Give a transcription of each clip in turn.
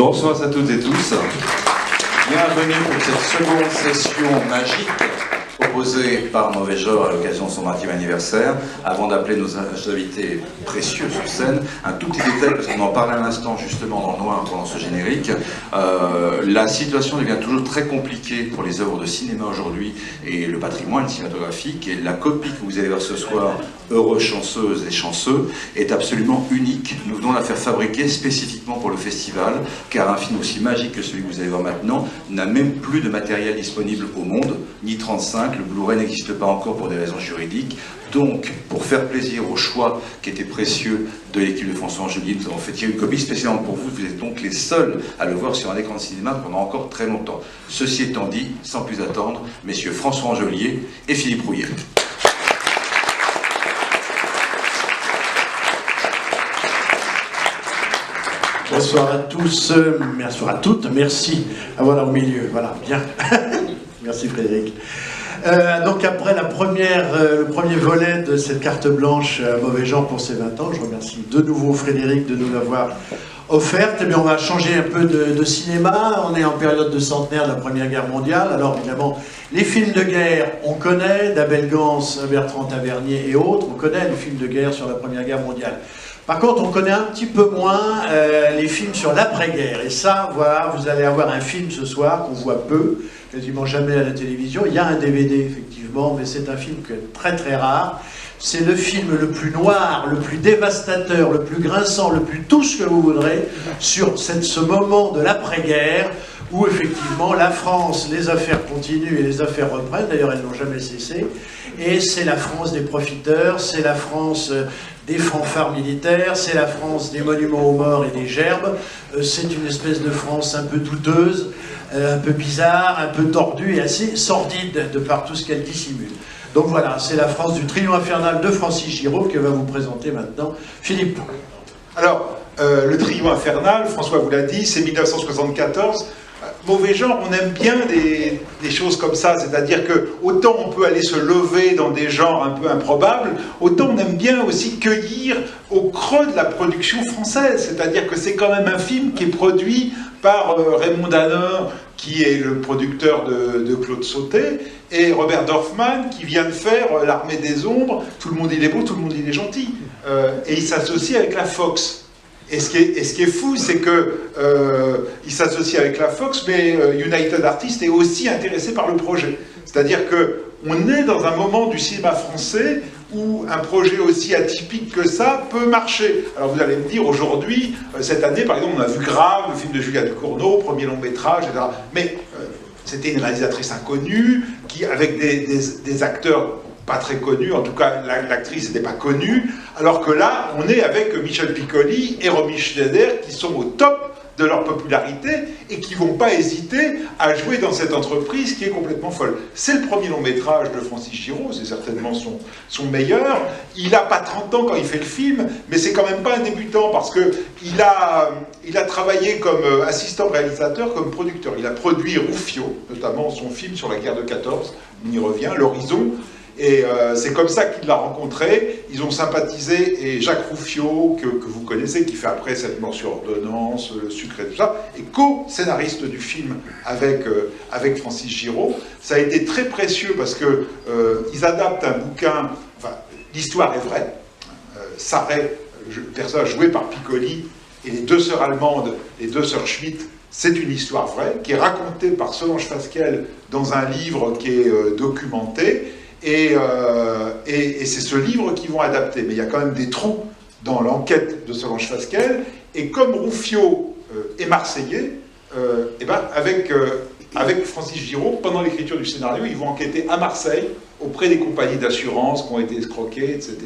Bonsoir à toutes et tous. Bienvenue pour cette seconde session magique proposée par Mauvais Genre à l'occasion de son 20e anniversaire. Avant d'appeler nos invités précieux sur scène, un tout petit détail, parce qu'on en parlait à l'instant justement dans le noir pendant ce générique. La situation devient toujours très compliquée pour les œuvres de cinéma aujourd'hui et le patrimoine cinématographique. Et la copie que vous allez voir ce soir, heureux chanceuses et chanceux, est absolument unique. Nous venons la faire fabriquer spécifiquement pour le festival, car un film aussi magique que celui que vous allez voir maintenant n'a même plus de matériel disponible au monde, ni 35, le Blu-ray n'existe pas encore pour des raisons juridiques. Donc, pour faire plaisir au choix qui était précieux de l'équipe de François Angelier, nous avons fait tirer une copie spécialement pour vous. Vous êtes donc les seuls à le voir sur un écran de cinéma pendant encore très longtemps. Ceci étant dit, sans plus attendre, messieurs François Angelier et Philippe Rouillet. Bonsoir à tous, bonsoir à toutes, merci. Ah voilà, au milieu, voilà, bien. Merci Frédéric. Donc après le premier volet de cette carte blanche à Mauvais Genre pour ses 20 ans, je remercie de nouveau Frédéric de nous l'avoir offerte. Eh bien, on va changer un peu de cinéma. On est en période de centenaire de la Première Guerre mondiale. Alors évidemment, les films de guerre, on connaît, d'Abel Gans, Bertrand Tavernier et autres, on connaît les films de guerre sur la Première Guerre mondiale. Par contre, on connaît un petit peu moins les films sur l'après-guerre. Et ça, voilà, vous allez avoir un film ce soir qu'on voit peu, quasiment jamais à la télévision. Il y a un DVD, effectivement, mais c'est un film très très rare. C'est le film le plus noir, le plus dévastateur, le plus grinçant, le plus tout ce que vous voudrez, sur ce moment de l'après-guerre, où effectivement la France, les affaires continuent et les affaires reprennent, d'ailleurs elles n'ont jamais cessé, et c'est la France des profiteurs, c'est la France des fanfares militaires, c'est la France des monuments aux morts et des gerbes, c'est une espèce de France un peu douteuse, un peu bizarre, un peu tordue et assez sordide de par tout ce qu'elle dissimule. Donc voilà, c'est la France du trio infernal de Francis Giraud que va vous présenter maintenant Philippe. Alors, le trio infernal, François vous l'a dit, c'est 1974. Mauvais Genre, on aime bien des choses comme ça, c'est-à-dire que autant on peut aller se lever dans des genres un peu improbables, autant on aime bien aussi cueillir au creux de la production française, c'est-à-dire que c'est quand même un film qui est produit par Raymond Danon, qui est le producteur de Claude Sautet, et Robert Dorfman, qui vient de faire L'Armée des Ombres, tout le monde il est beau, tout le monde il est gentil, et il s'associe avec la Fox. Et ce qui est fou, c'est qu'il s'associe avec la Fox, mais United Artists est aussi intéressé par le projet. C'est-à-dire qu'on est dans un moment du cinéma français où un projet aussi atypique que ça peut marcher. Alors vous allez me dire, aujourd'hui, cette année, par exemple, on a vu Grave, le film de Julia Ducournau, premier long métrage, etc. Mais c'était une réalisatrice inconnue, qui, avec des acteurs pas très connus, en tout cas l'actrice n'était pas connue, alors que là, on est avec Michel Piccoli et Romy Schneider qui sont au top de leur popularité et qui ne vont pas hésiter à jouer dans cette entreprise qui est complètement folle. C'est le premier long métrage de Francis Giraud, c'est certainement son meilleur. Il n'a pas 30 ans quand il fait le film, mais c'est quand même pas un débutant parce qu'il a travaillé comme assistant réalisateur, comme producteur. Il a produit Rouffio, notamment son film sur la guerre de 14, on y revient, L'Horizon. Et c'est comme ça qu'il l'a rencontré, ils ont sympathisé, et Jacques Rouffio, que vous connaissez, qui fait après Cette mort sur ordonnance, Le sucre et tout ça, est co-scénariste du film avec Francis Giraud. Ça a été très précieux parce qu'ils adaptent un bouquin, enfin, l'histoire est vraie. Sarret, personnage joué par Piccoli, et les deux sœurs allemandes, les deux sœurs Schmitt, c'est une histoire vraie, qui est racontée par Solange Fasquelle dans un livre qui est documenté. Et c'est ce livre qu'ils vont adapter. Mais il y a quand même des trous dans l'enquête de Solange Fasquelle. Et comme Rouffio est marseillais, et ben avec Francis Giraud, pendant l'écriture du scénario, ils vont enquêter à Marseille, auprès des compagnies d'assurance qui ont été escroquées, etc.,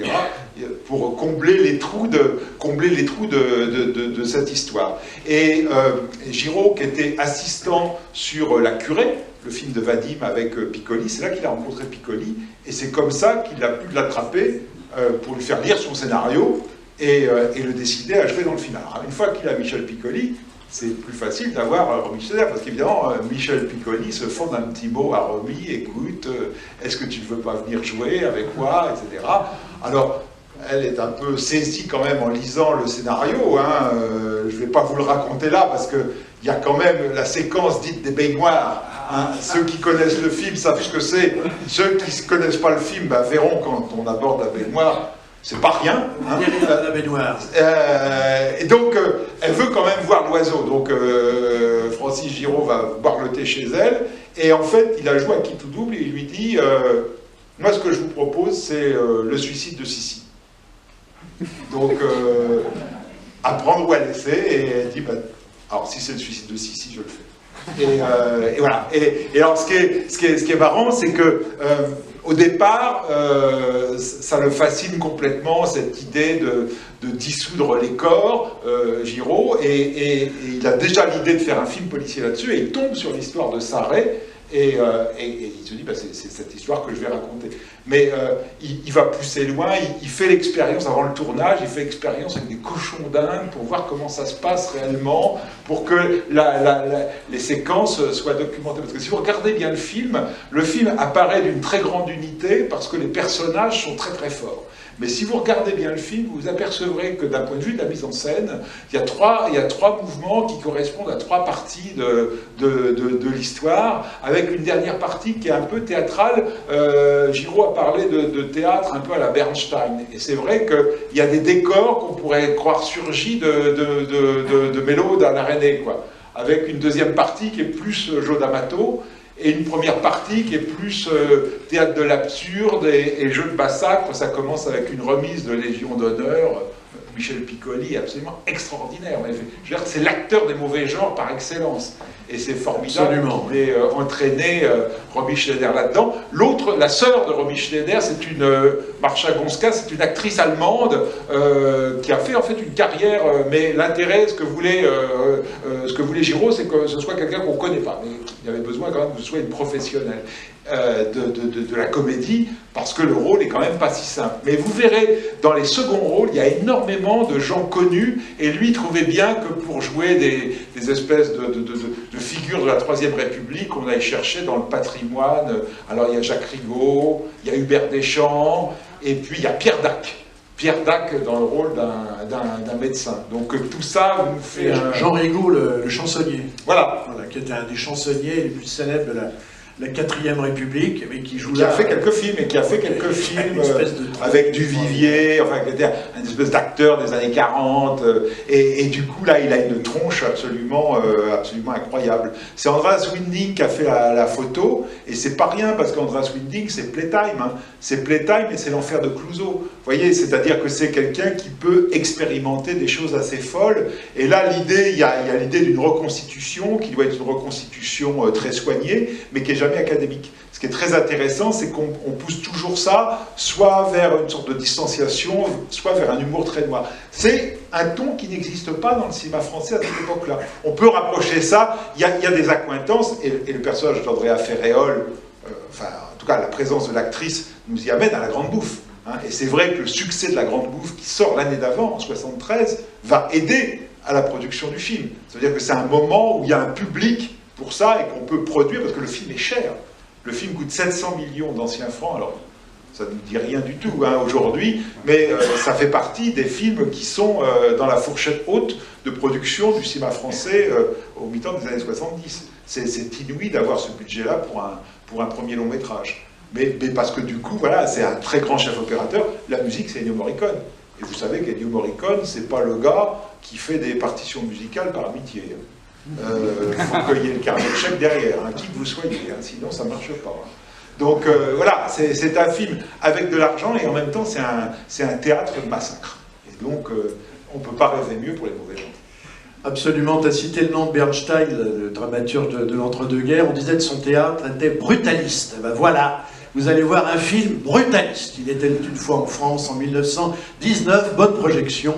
pour combler les trous de cette histoire. Et Giraud, qui était assistant sur La Curée, le film de Vadim avec Piccoli, c'est là qu'il a rencontré Piccoli, et c'est comme ça qu'il a pu l'attraper pour lui faire lire son scénario et le décider à jouer dans le film. Alors, une fois qu'il a Michel Piccoli, c'est plus facile d'avoir Romy Schneider, parce qu'évidemment, Michel Piccoli se fonde un petit mot à Romy, écoute, est-ce que tu ne veux pas venir jouer avec moi, etc. Alors, elle est un peu saisie quand même en lisant le scénario. Hein. Je ne vais pas vous le raconter là, parce qu'il y a quand même la séquence dite des baignoires. Hein. Ceux qui connaissent le film savent ce que c'est. Ceux qui ne connaissent pas le film verront quand on aborde la baignoire. C'est pas rien. Hein. La baignoire. Et donc, elle veut quand même voir l'oiseau. Donc, Francis Giraud va boire le thé chez elle. Et en fait, il a joué à qui tout double et il lui dit moi, ce que je vous propose, c'est le suicide de Sissi. Donc, apprendre ou à laisser. Et elle dit alors, si c'est le suicide de Sissi, je le fais. Et voilà. Et alors, ce qui est marrant, c'est que au départ, ça le fascine complètement, cette idée de dissoudre les corps, Giraud, et il a déjà l'idée de faire un film policier là-dessus, et il tombe sur l'histoire de Sarret, et il se dit, c'est cette histoire que je vais raconter. Mais il va pousser loin, il fait l'expérience, avant le tournage, il fait l'expérience avec des cochons d'Inde pour voir comment ça se passe réellement, pour que les séquences soient documentées. Parce que si vous regardez bien le film apparaît d'une très grande unité parce que les personnages sont très très forts. Mais si vous regardez bien le film, vous apercevrez que d'un point de vue de la mise en scène, il y a trois mouvements qui correspondent à trois parties de l'histoire, avec une dernière partie qui est un peu théâtrale. Giraud a parlé de théâtre un peu à la Bernstein. Et c'est vrai qu'il y a des décors qu'on pourrait croire surgis de Mélo dans l'Arénée, quoi. Avec une deuxième partie qui est plus Joe D'Amato, et une première partie qui est plus théâtre de l'absurde et jeu de massacre. Ça commence avec une remise de Légion d'honneur. Michel Piccoli est absolument extraordinaire. Je veux dire, c'est l'acteur des mauvais genres par excellence. Et c'est formidable. Absolument. Et entraîner Romy Schneider là-dedans. L'autre, la sœur de Romy Schneider, c'est une Marcia Gonska, c'est une actrice allemande qui a fait en fait une carrière. Mais l'intérêt, ce que voulait Giraud, c'est que ce soit quelqu'un qu'on ne connaît pas. Mais il y avait besoin quand même que ce soit une professionnelle de la comédie, parce que le rôle est quand même pas si simple. Mais vous verrez, dans les seconds rôles, il y a énormément de gens connus, et lui trouvait bien que pour jouer des espèces de figures de la Troisième République, on aille chercher dans le patrimoine. Alors il y a Jacques Rigaud, il y a Hubert Deschamps, et puis il y a Pierre Dac. Pierre Dac dans le rôle d'un médecin. Donc tout ça vous fait... Jean Rigaud, le chansonnier. Voilà. Qui était un des chansonniers les plus célèbres de la 4ème République, mais qui joue qui a fait quelques films, et qui a fait quelques films avec Duvivier, enfin, qui était un espèce d'acteur des années 40, et du coup, là, il a une tronche absolument incroyable. C'est Andreas Winding qui a fait la photo, et c'est pas rien, parce qu'Andreas Winding, c'est Playtime, hein. C'est Playtime, et c'est l'enfer de Clouseau. Vous voyez, c'est-à-dire que c'est quelqu'un qui peut expérimenter des choses assez folles, et là, il y a l'idée d'une reconstitution, qui doit être une reconstitution très soignée, mais qui est jamais académique. Ce qui est très intéressant, c'est qu'on pousse toujours ça, soit vers une sorte de distanciation, soit vers un humour très noir. C'est un ton qui n'existe pas dans le cinéma français à cette époque-là. On peut rapprocher ça, il y a des accointances, et le personnage d'Andrea Ferréol, enfin, en tout cas, la présence de l'actrice nous y amène à La Grande Bouffe. Hein. Et c'est vrai que le succès de La Grande Bouffe, qui sort l'année d'avant, en 73, va aider à la production du film. C'est-à-dire que c'est un moment où il y a un public pour ça, et qu'on peut produire, parce que le film est cher. Le film coûte 700 millions d'anciens francs, alors ça ne dit rien du tout hein, aujourd'hui, mais ça fait partie des films qui sont dans la fourchette haute de production du cinéma français au mi-temps des années 70. C'est inouï d'avoir ce budget-là pour un premier long métrage. Mais parce que du coup, voilà, c'est un très grand chef opérateur. La musique, c'est Ennio Morricone. Et vous savez qu'Ennio Morricone, c'est pas le gars qui fait des partitions musicales par amitié. Faut qu'il y ait le carnet de chèque derrière, hein, qui que vous soyez, hein, sinon ça ne marche pas. Hein. Donc voilà, c'est un film avec de l'argent, et en même temps c'est un théâtre de massacre. Et donc on ne peut pas rêver mieux pour les mauvais gens. Absolument, tu as cité le nom de Bernstein, le dramaturge de l'entre-deux-guerres. On disait de son théâtre était brutaliste. Ben voilà, vous allez voir un film brutaliste. Il était une fois en France en 1919, bonne projection.